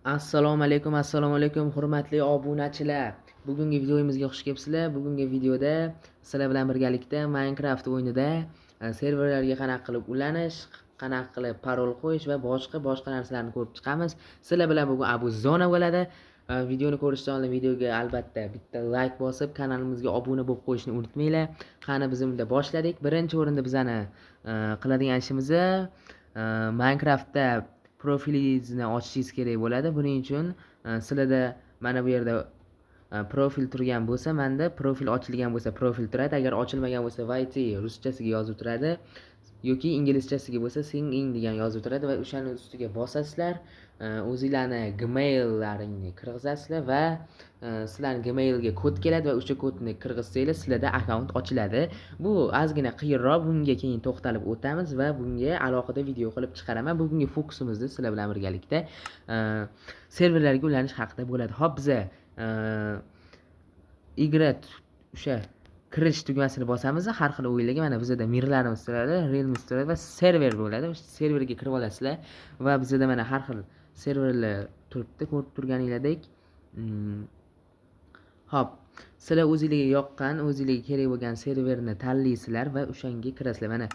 Assalomu alaykum hurmatli obunachilar. Bugungi videomizga xush kelibsizlar. Bugungi videoda sizlar bilan birgalikda Minecraft o'yinida serverlarga qanaqa qilib ulanish, qanaqa qilib parol qo'yish va boshqa narsalarni ko'rib chiqamiz. Sizlar bilan bugun Abu Zona bo'ladi. Videoni ko'rishdan oldin videoga albatta bitta like bosib, kanalimizga obuna bo'lib qo'yishni unutmanglar. Qani biz unda boshladik. Birinchi o'rinda bizani qiladigan ishimiz Minecraftda profilingizni ochishingiz kerak bo'ladi. Buning uchun sizlarda mana bu yerda profil turgan bo'lsa, menda profil ochilgan bo'lsa profil turadi. Agar ochilmagan bo'lsa YT ruschasiga yozib turadi yoki inglizchasiga bo'lsa sign in degan yozib turadi va o'shani ustiga bosasizlar. O'zingizlarni gmaillaringni kirgizasizlar va sizlarning gmailga kod keladi va o'sha kodni kirgizsanglar sizlarda akkaunt ochiladi. Bu ozgina qiyinroq, bunga keyin to'xtalib o'tamiz va bunga alohida video qilib chiqaraman. Bugungi fokusimizni sizlar bilan birgalikda serverlarga ulanish haqida bo'ladi. Hop, biza igrat o'sha kirish tugmasini bosamiz. Har xil o'yinlarga mana bizada mirlarimiz turadi, realimiz turadi va server bo'ladi. O'sha serverga kirib olasizlar va bizada mana har xil serverlar turibdi, ko'rib turganingizdek. Hop, sizlar o'zingizga yoqqan, o'zingizga kerak bo'lgan serverni tanlaysizlar va o'shanga kirasizlar. Mana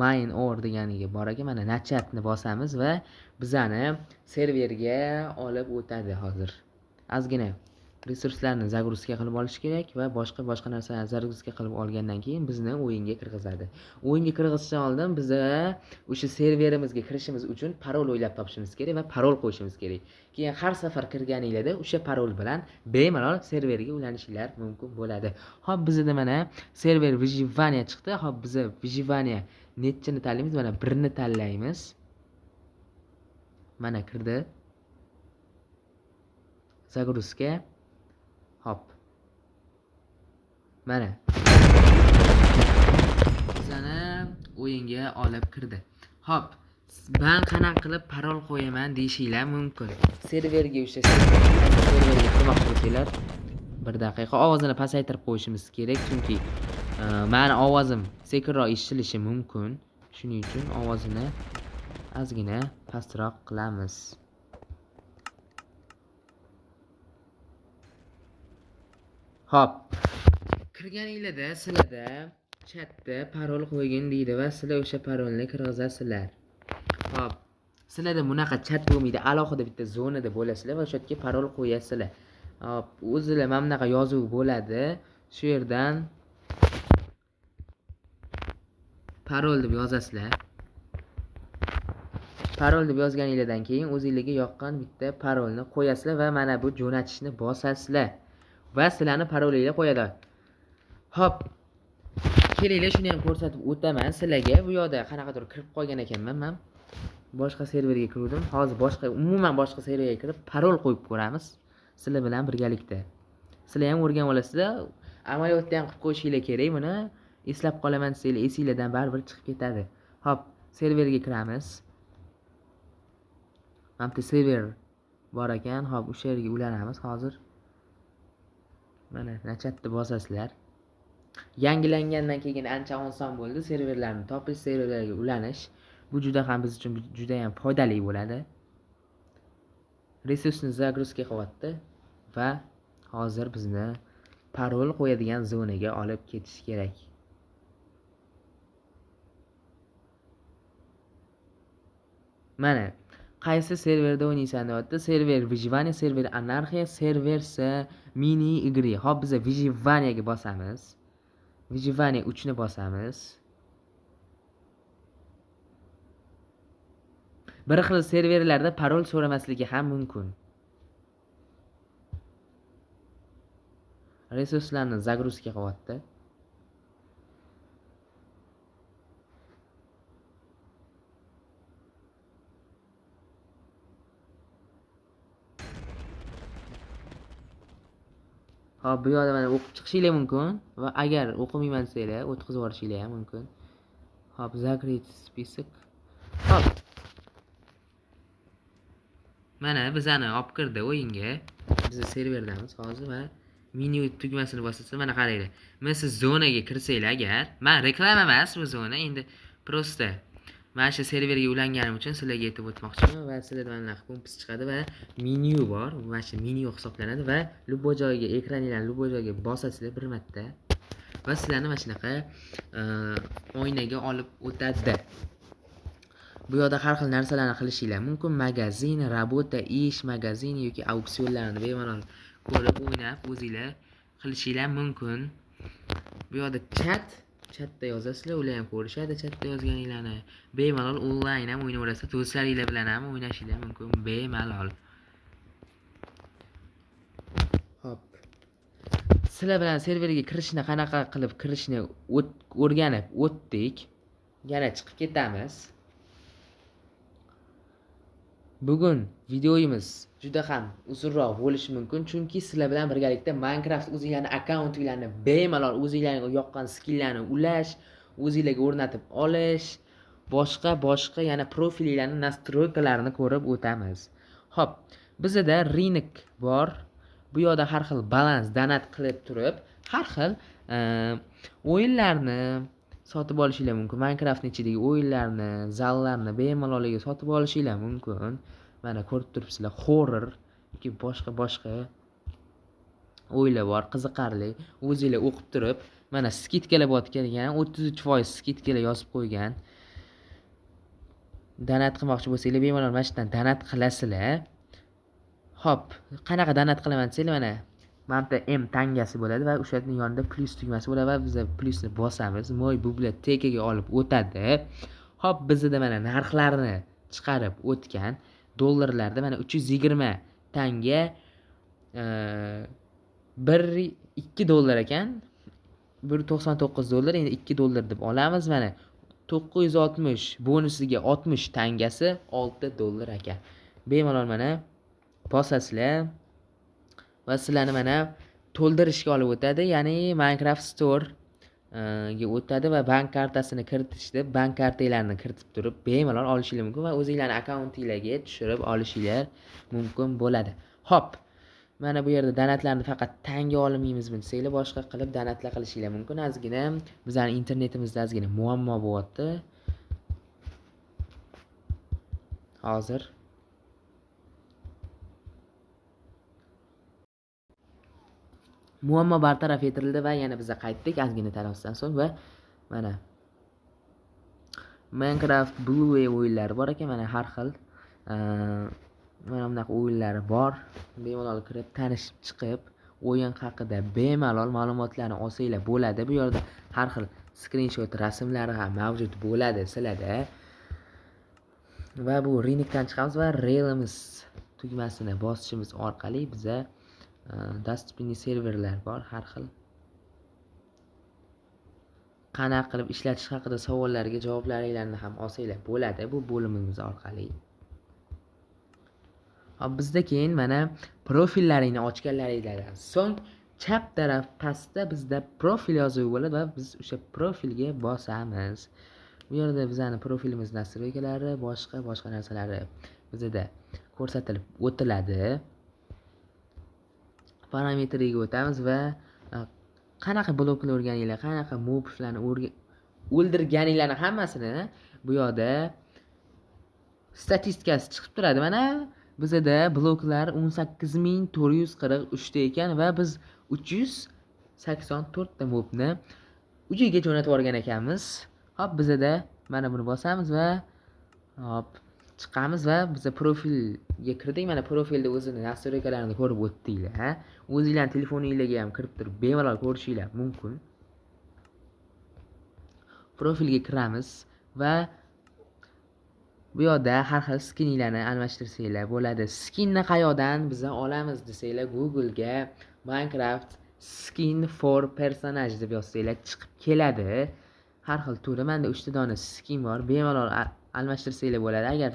main or deganiga bor ekan, mana nachatni bosamiz va bizani serverga olib o'tadi. Hozir ozgina resurslarni zagruzka qilib olish kerak va boshqa narsalarni zagruzka qilib olgandan keyin bizni o'yinga kirgizadi. O'yinga kirgizishdan oldin biz o'sha serverimizga kirishimiz uchun parol o'ylab topishimiz kerak va parol qo'yishimiz kerak. Keyin har safar kirganingizda o'sha parol bilan bemalol serverga ulanishinglar mumkin bo'ladi. Hop, bizda mana server выживание chiqdi. Hop, biz выживание nechini tanlaymiz? Mana 1 ni tanlaymiz. Mana kirdi. Zagruzka. Hop. Mana. Bizani o'yinga olib kirdi. Hop. Ben qanaqa qilib parol qo'yaman deyishinglar mumkin. Serverga o'sha serverga kirmoqchi bo'lsanglar, 1 daqiqa ovozini pasaytirib qo'yishimiz kerak, chunki meni ovozim sekinroq eshitilishi mumkin. Shuning uchun ovozini ozgina pastroq qilamiz. Hop. Kirganingizda sizlarda chatda parol qo'ygin deydi va sizlar o'sha parolni kirgizasizlar. Hop. Sizlarda bunaqa chat bo'lmaydi, alohida bitta zonada bo'lasizlar va o'sha yerga parol qo'yasizlar. Hop, o'zingizlar mana bunaqa yozuv bo'ladi. Shu yerdan parol deb yozasizlar. Parol deb yozganingizdan keyin o'zingizga yoqqan bitta parolni qo'yasizlar va mana bu jo'natishni bosasizlar. Va sizlarni parolingizga qo'yadi. Hop. Kelinglar, shuni ham ko'rsatib o'taman sizlarga. Bu yoqda qanaqadir kirib qolgan ekanman men. Boshqa serverga kirdim. Hozir umuman boshqa serverga kirib parol qo'yib ko'ramiz. Sizlar bilan birgalikda. Sizlar ham o'rganib olasizlar. Amaliyotda ham qilib qo'yishinglar kerak. Buni eslab qolaman desanglar, esingizdan baribir chiqib ketadi. Hop, serverga kiramiz. Mana server bor ekan. Hop, o'sha yerga ulanamiz hozir. Mana nachatni bosasizlar. Yangilangandan keyin ancha oson bo'ldi serverlarni topish, serverlarga ulanish. Bu juda ham biz uchun juda ham foydali bo'ladi. Resursni zagruzka qilyapti va hozir bizni parol qo'yadigan zonaga olib ketish kerak. Mana qaysi serverda o'ynaysan deyapti. Server выживание, server anarxiya, server mini igri. Hop, biz выживаниеga bosamiz. Выживание 3 ni bosamiz. Bir xil serverlarda parol so'ramasligi ham mumkin. Resurslarni zagruzka qilyapti. Hop, bu yoqda mana o'qib chiqishinglar mumkin va agar o'qimayman desanglar o'tkazib yuborishinglar ham mumkin. Hop, zakrit spisak. Hop. Mana bizani olib kirdi o'yinga. Biz serverdamiz hozir va menu tugmasini bosasiz. Mana qaranglar. Men siz zonaga kirsanglar agar, men reklama emas bu zona, endi prosta Mana shu serverga ulanganim uchun sizlarga aytib o'tmoqchiman va sizlarda mana bunaqa kompas chiqadi va menyu bor. Mana shu menyu hisoblanadi va любой joyga ekraninglarni любой joyga bosasizlar bir marta va sizlarni mana shunaqa oynaga olib o'tadi. Bu yerda har xil narsalarni qilishinglar mumkin. Magazin, rabota, ish, magazin yoki auksionlarni bemalol ko'rib, o'ynab, o'zinglar qilishinglar mumkin. Bu yerda chatda yozasizlar, ular ham ko'rishadi chatda yozganinglarni. Bemalol onlayn ham o'ynayverasizlar, do'stlaringlar bilan ham o'ynashinglar mumkin bemalol. Hop. Sizlar bilan serverga kirishni qanaqa qilib kirishni o'rganib o'tdik. Yana chiqib ketamiz. Bugun videoyimiz juda ham uzunroq bo'lishi mumkin, chunki sizlar bilan birgalikda Minecraft o'zingizlarning akkauntinglarni bemalol o'zingizlarga yoqqan skilllarni ulash, o'zingizlarga o'rnatib olish, boshqa yana profilinglarni nastroykalarini ko'rib o'tamiz. Xo'p, bizda rinik bor. Bu yerda har xil balans donat qilib turib, har xil o'yinlarni sotib olishinglar mumkin. Minecraftning ichidagi o'yinlarni, zallarni bemalol sotib olishinglar mumkin. Mana ko'rib turibsizlar, horror yoki boshqa o'yinlar bor, qiziqarli. O'zingizlar o'qib turib, mana skidkalar bo'tgan ekan, 33% skidkalar yozib qo'ygan. Donat qilmoqchi bo'lsanglar, bemalol mana shundan donat qilasizlar. Hop, qanaqa donat qilaman desanglar, mana Manta M tangasi bo'ladi va o'shaning yonida plus tugmasi bo'ladi va biz plusni bosamiz. Moy bibliotekaga olib o'tadi. Hop, bizda mana narxlarni chiqarib o'tgan. Dollarlarda mana 320 tanga 2 dollar ekan. 1.99 dollar, endi 2 dollar deb olamiz. Mana 960 bonusiga 60 tangasi 6 dollar ekan. Bemalol mana bosasizlar va sizlarni mana to'ldirishga olib o'tadi, ya'ni Minecraft Store ga o'tadi va bank kartasini kiritishdi. Bank kartalarini kiritib turib bemalol olishinglar mumkin va o'zingizlarning akkauntinglarga tushirib olishinglar mumkin bo'ladi. Hop, mana bu yerda donatlarni faqat tanga olmaymizmi desanglar, boshqa qilib donatlar qilishinglar mumkin. Ozgina bizning internetimizda ozgina muammo bo'lyapti. Hozir muammo bartaraf etildi va yana biza qaytdik ozgina tanaffusdan so'ng va mana Minecraft Blue o'yinlari bor ekan, mana har xil mana bunaqa o'yinlari bor. Bemalol kirib tanishib chiqib, o'yin haqida bemalol ma'lumotlarni olsanglar bo'ladi. Bu yerda har xil screenshot rasmlari ham mavjud bo'ladi sizlarda. Va bu rinikdan chiqamiz va Realms tugmasini bosishimiz orqali biza dasturli serverlar bor, har xil qanaqa qilib ishlatish haqida savollarga javoblaringlarni ham olsanglar bo'ladi bu bo'limimiz orqali. Hop, bizda keyin mana profillaringni ochganlaringizdan so'ng chap taraf pastda bizda profil yozuvi bo'ladi va biz o'sha profilga bosamiz. Bu yerda bizning profilimiz nastroykalari, boshqa narsalari bizda ko'rsatilib o'tiladi. Parametriga o'tamiz va qanaqa blokni o'rganinglar, qanaqa moblarni o'ldirganinglarni hammasini bu yerda statistikasi chiqib turadi. Mana bizda bloklar 18443 ta ekan va biz 384 ta mobni uchiga jo'natib yuborgan ekanmiz. Hop, bizda mana buni bosamiz va hop chiqamiz va biz profilga kirdik. Mana profilda o'zini nastroykalarini ko'rib o'tdinglar. O'zingizlarning telefoningizga ham kirib turib bemalol ko'rishinglar mumkin. Profilga kiramiz va bu yerda har xil skinlarni almashtirsanglar bo'ladi. Skinni qayoqdan biz olamiz desanglar, Google ga Minecraft skin for personage deb yozsanglar chiqib keladi. Har xil turi, menda 3 ta dona skin bor. Bemalol almashtirsanglar bo'ladi. Agar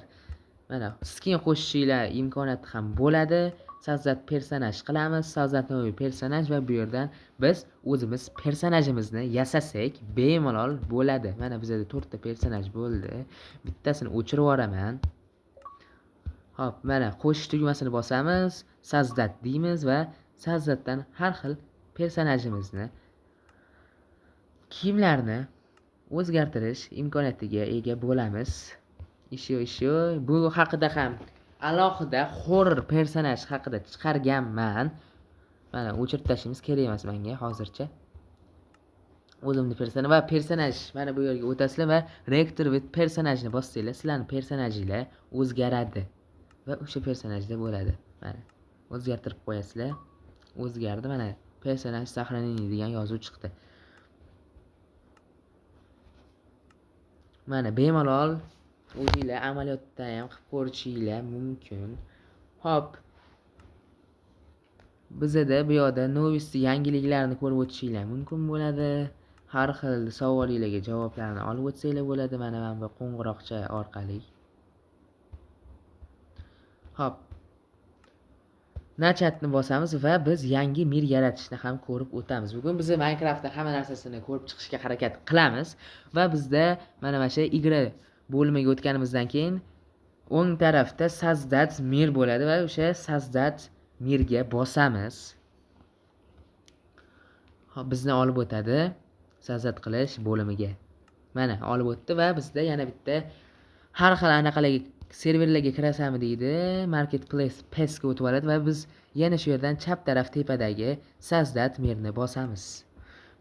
mana skin qo'shishinglar imkoniyati ham bo'ladi. Savzat personaj qilamiz, savzatnoviy personaj va bu yerdan biz o'zimiz personajimizni yasasak bemalol bo'ladi. Mana bizda 4 ta personaj bo'ldi. Bittasini o'chirib yuboraman. Hop, mana qo'shish tugmasini bosamiz, savzat deymiz va savzatdan har xil personajimizni kiyimlarni o'zgartirish imkoniyatiga ega bo'lamiz. Еще bu haqida ham alohida horror personaj haqida chiqarganman. Mana o'chirib tashlashimiz kerak emas menga hozircha. O'zimni personaj mana bu yerga o'tasizlar va reactor with personajni bossanglar, sizlarning personajinglar o'zgaradi va o'sha personajda bo'ladi. Mana o'zgartirib qo'yasizlar. O'zgardi, mana personaj сохранение degan yozuv chiqdi. Mana bemalol o'zinglar amaliyotda ham qilib ko'rishinglar mumkin. Hop. Bizda bu yoqda novosti yangiliklarni ko'rib o'tishinglar mumkin bo'ladi. Har xil savollarga javoblarni olib o'tsanglar bo'ladi mana bu qo'ng'iroqcha orqali. Hop. Nachatni bosamiz va biz yangi mir yaratishni ham ko'rib o'tamiz. Bugun biz Minecraftda hamma narsasini ko'rib chiqishga harakat qilamiz va bizda mana shu igra bo'limiga o'tganimizdan keyin o'ng tarafda Sazdat mir bo'ladi va o'sha Sazdat mirga bosamiz. Hop, bizni olib o'tadi Sazdat qilish bo'limiga. Mana olib o'tdi va bizda yana bitta har xil anaqalarga serverlarga kirasanmi deydi. Marketplace pestga o'tib oladi va biz yana shu yerdan chap taraf tepadagi Sazdat mirni bosamiz.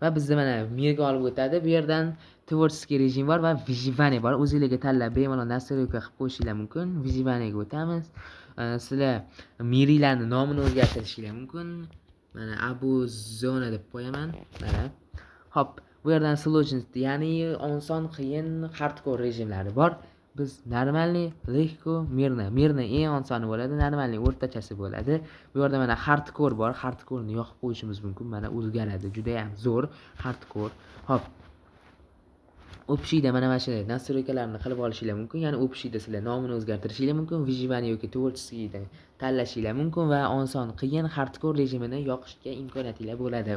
Va bizni mana mirga olib o'tadi. Bu yerdan tvorческий rejim bor va выживание bor. O'zingizga tanlab bemalol настройка qilib qo'yishingiz mumkin. Выживаниеga o'tamiz. Sizlar miringlarning nomini o'zgartirishingiz mumkin. Mana Abu Zona deb qo'yaman. Mana. Hop, bu yerdan sложность, ya'ni oson, qiyin, hardcore rejimlari bor. Biz normalniy, lehko, mirni eng osoni bo'ladi, normalniy o'rtachasi bo'ladi. Bu yerda mana hardcore bor. Hardcore'ni yoqib qo'yishimiz mumkin. Mana o'zgaradi. Juda ham zo'r hardcore. Hop. Общийda mana shu настройкаларni qilib olishingiz mumkin. Ya'ni общийda sizlar nomini o'zgartirishingiz mumkin, выживание yoki tvorческийda tanlashingiz mumkin va oson, qiyin, hardcore rejimini yoqishga imkoniyatingiz bo'ladi.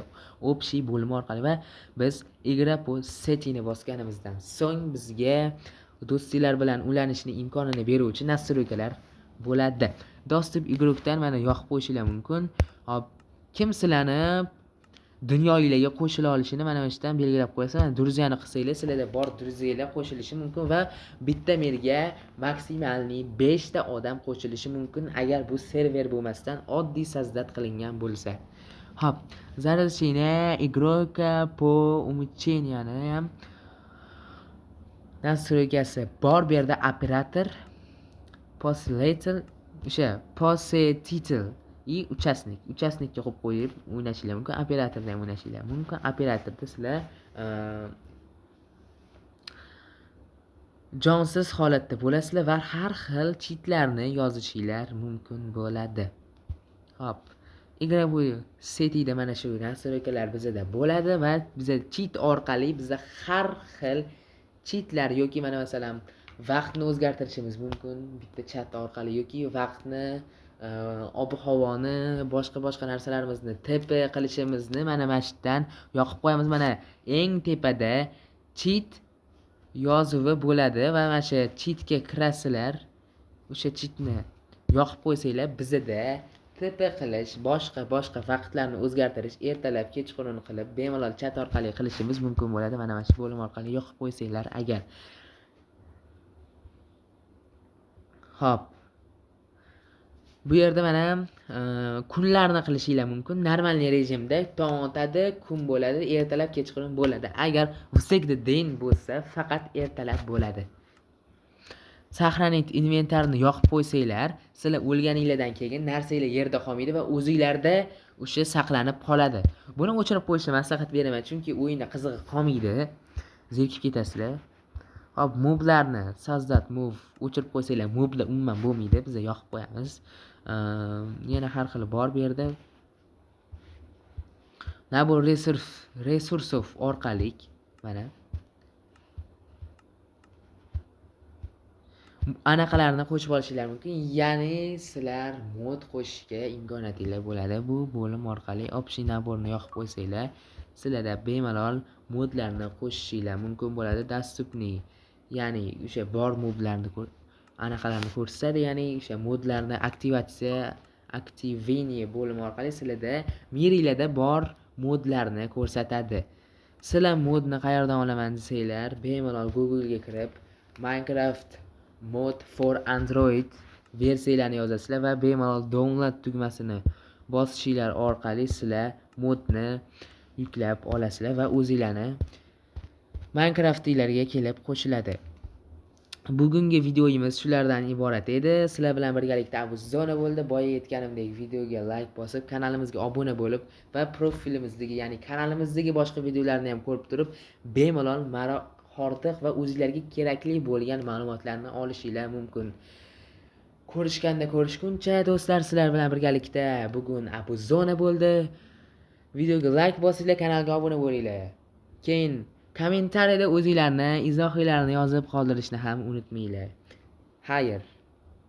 Общий bo'lim orqali va biz igra po setini bosganimizdan so'ng bizga do'stlar bilan ulanishni imkonini beruvchi настройкалар bo'ladi. Dostуп igrokdan mana yoqib qo'yishingiz mumkin. Hop, kim sizlarni dunyoylarga qo'shila olishini mana bu yerdan belgilab qo'yasiz. Mana druzyani qilsanglar, sizlarda bor druzyalar qo'shilishi mumkin va bitta merga maksimalni 5 ta odam qo'shilishi mumkin agar bu server bo'lmasdan oddiy sazdat qilingan bo'lsa. Hop, zararshina igroka po umucheniyani ham nastroykasi bor. Bu yerda operator, posititel, o'sha posetitel и uchastnikka qo'yib qo'yib o'ynashinglar mumkin. Operatorda ham o'ynashinglar mumkin. Operatorda sizlar jonsiz holatda bo'lasizlar va har xil cheatlarni yozishinglar mumkin bo'ladi. Hop, igra bu setida mana shu nastroykalar bizda bo'ladi va bizda cheat orqali bizda har xil cheatlar yoki mana masalan vaqtni o'zgartirishimiz mumkin bitta chat orqali yoki vaqtni ob-havoni boshqa narsalarimizni TP qilishimizni mana mashdan yoqib qo'yamiz. Mana eng tepada cheat yozuvi bo'ladi va mana shu cheatga kirasizlar. O'sha cheatni yoqib qo'ysanglar bizda TP qilish, boshqa vaqtlarni o'zgartirish, ertalab, kechqurun qilib bemalol chat orqali qilishimiz mumkin bo'ladi. Mana shu bo'lim orqali yoqib qo'ysanglar agar. Hop. Bu yerda mana kunlarni qilishinglar mumkin. Normalniy rejimda tong otadi, kun bo'ladi, ertalab, kechqurun bo'ladi. Agar всегда день bo'lsa, faqat ertalab bo'ladi. Сохранить inventarni yoqib qo'ysanglar, sizlar o'lganinglardan keyin narsalar yerda qolmaydi va o'zingizlarda o'sha saqlanib qoladi. Buni o'chirib qo'yishni maslahat beraman, chunki o'yinda qizig'i qolmaydi. Zerikib ketasizlar. Hop, moblarni Sazdat move o'chirib qo'ysanglar, moblar umuman bo'lmaydi. Biz yoqib qo'yamiz. Yana har xil bor bu yerda. Nabor resursov orqali mana anaqalarni qo'shib olishinglar mumkin. Ya'ni sizlar mod qo'shishga imkoniyatingiz bo'ladi. Bu bo'lim orqali option naborni yoqib qo'ysanglar, sizlarda bemalol modlarni qo'shishinglar mumkin bo'ladi. Dostupni, ya'ni o'sha bor modlarni anaqalarni ko'rsatadi, ya'ni o'sha modlarni aktiviniya bo'limi orqali sizlarda miringlarda bor modlarni ko'rsatadi. Sizlar modni qayerdan olaman desanglar, bemalol Google'ga kirib Minecraft mod for Android versiyalarini yozasizlar va bemalol download tugmasini bosishinglar orqali sizlar modni yuklab olasizlar va o'zinglarni Minecraft'inglarga kelib qo'shiladi. Bugungi videomiz shulardan iborat edi. Sizlar bilan birgalikda Abuzona bo'ldi. Boya aytganimdek videoga like bosib, kanalimizga obuna bo'lib va profilimizdagi, ya'ni kanalimizdagi boshqa videolarni ham ko'rib turib, bemalol hordiq va o'zingizlarga kerakli bo'lgan ma'lumotlarni olishinglar mumkin. Ko'rishguncha do'stlar, sizlar bilan birgalikda bugun Abuzona bo'ldi. Videoga like bosinglar, kanalga obuna bo'linglar. Keyin kommentariyada o'zinglarni izohinglarni yozib qoldirishni ham unutmanglar. Xayr.